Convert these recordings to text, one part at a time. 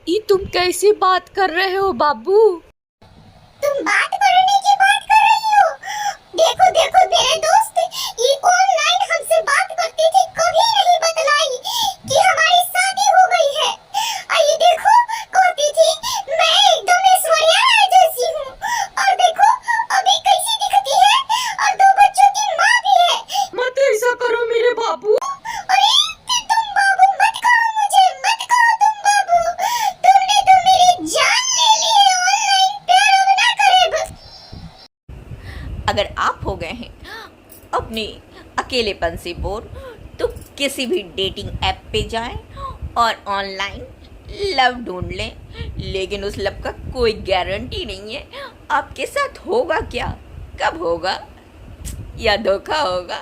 ये तुम कैसे बात कर रहे हो बाबू? तुम बात करने की बात कर रही हो? देखो देखो मेरे दोस्त, ये ऑनलाइन हमसे बात करती थी, कभी नहीं बतलाई कि हमारी शादी हो गई है। और ये देखो कहती थी मैं एकदम ऐश्वर्या राय जैसी हूँ, और देखो अभी कैसी दिखती है, और 2 बच्चों की माँ भी है। मत ऐसा करो मेरे बाबू। अरे तुम बाबू मत कहो, मुझे मत कहो तुम बाबू, तुमने तो मेरी जान ले ली है। ऑनलाइन प्यार अब ना करे बस। अगर आप हो गए हैं अपने अकेलेपन से बोर, तो किसी भी डेटिंग ऐप पे जाएं और ऑनलाइन लव ढूंढ लें। लेकिन उस लव का कोई गारंटी नहीं है आपके साथ होगा क्या, कब होगा, या धोखा होगा।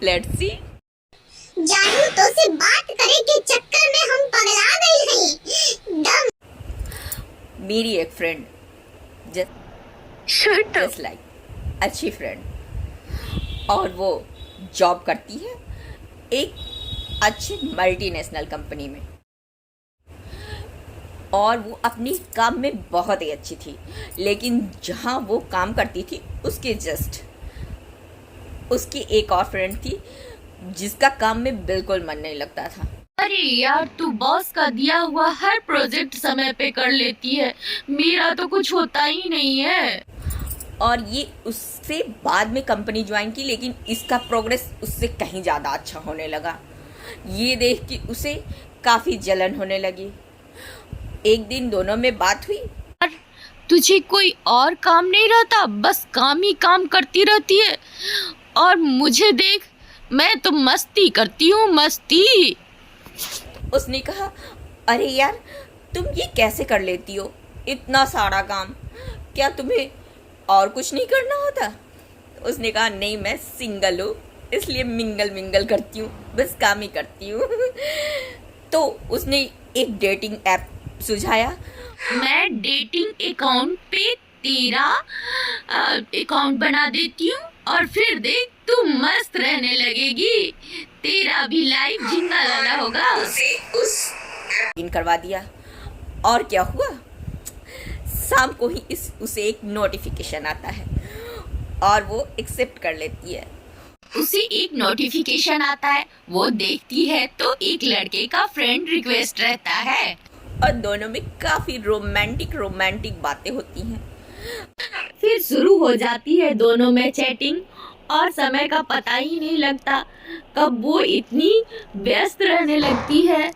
Let's see. जानू तो से बात करे के चक्कर में हम पगला गए हैं। दम। मेरी एक फ्रेंड जस्ट लाइक अच्छी फ्रेंड, और वो जॉब करती है एक अच्छी मल्टीनेशनल कंपनी में, और वो अपनी काम में बहुत ही अच्छी थी। लेकिन जहाँ वो काम करती थी उसके जस्ट उसकी एक और फ्रेंड थी जिसका काम में बिल्कुल मन नहीं लगता था। अरे यार, तू बॉस का दिया हुआ हर प्रोजेक्ट समय पे कर लेती है, मेरा तो कुछ होता ही नहीं है। और ये उससे बाद में कंपनी ज्वाइन की, लेकिन इसका प्रोग्रेस उससे कहीं ज़्यादा अच्छा होने लगा। ये देख के उसे काफ़ी जलन होने लगी। एक दिन दोनों में बात हुई। तुझे कोई और काम नहीं रहता, बस काम ही काम करती रहती है, और मुझे देख, मैं तो मस्ती करती हूँ, मस्ती। उसने कहा, अरे यार तुम ये कैसे कर लेती हो इतना सारा काम, क्या तुम्हें और कुछ नहीं करना होता? उसने कहा, नहीं मैं सिंगल हूँ इसलिए मिंगल मिंगल करती हूँ, बस काम ही करती हूँ। तो उसने एक डेटिंग ऐप सुझाया। मैं डेटिंग अकाउंट पे तेरा अकाउंट बना देती हूँ, और फिर देख तू मस्त रहने लगेगी, तेरा भी लाइफ जिंदा लाला होगा। उसे इन करवा दिया, और क्या हुआ, शाम को ही उसे एक नोटिफिकेशन आता है और वो एक्सेप्ट कर लेती है। उसे एक नोटिफिकेशन आता है, वो देखती है तो एक लड़के का फ्रेंड रिक्वेस्ट रहता है, और दोनों में काफी रोमांटिक बातें होती हैं। फिर शुरू हो जाती है दोनों में चैटिंग, और समय का पता ही नहीं लगता कब वो इतनी व्यस्त रहने लगती है।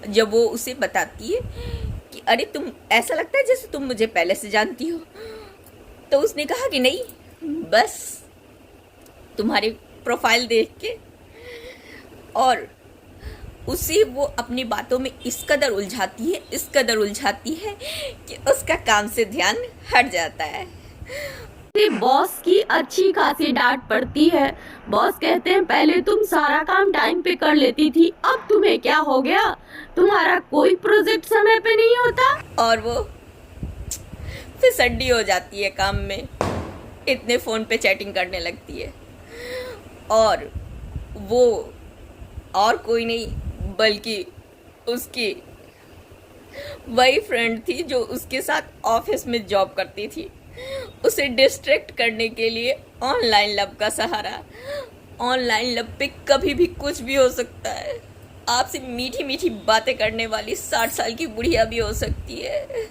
जब वो उसे बताती है कि अरे तुम, ऐसा लगता है जैसे तुम मुझे पहले से जानती हो, तो उसने कहा कि नहीं, बस तुम्हारी प्रोफाइल देख के। और उसे वो अपनी बातों में इस कदर उलझाती है कि उसका काम से ध्यान हट जाता है। बॉस की अच्छी खासी डांट पड़ती है। बॉस कहते हैं पहले तुम सारा काम टाइम पे कर लेती थी, अब तुम्हें क्या हो गया, तुम्हारा कोई प्रोजेक्ट समय पे नहीं होता। और वो फिर सड्डी हो जाती है काम में, इतने फ़ोन पे चैटिंग करने लगती है। और वो और कोई नहीं बल्कि उसकी वही फ्रेंड थी जो उसके साथ ऑफिस में जॉब करती थी। उसे डिस्ट्रैक्ट करने के लिए ऑनलाइन लव का सहारा। ऑनलाइन लव पे कभी भी कुछ भी हो सकता है। आपसे मीठी मीठी बातें करने वाली 60 साल की बुढ़िया भी हो सकती है।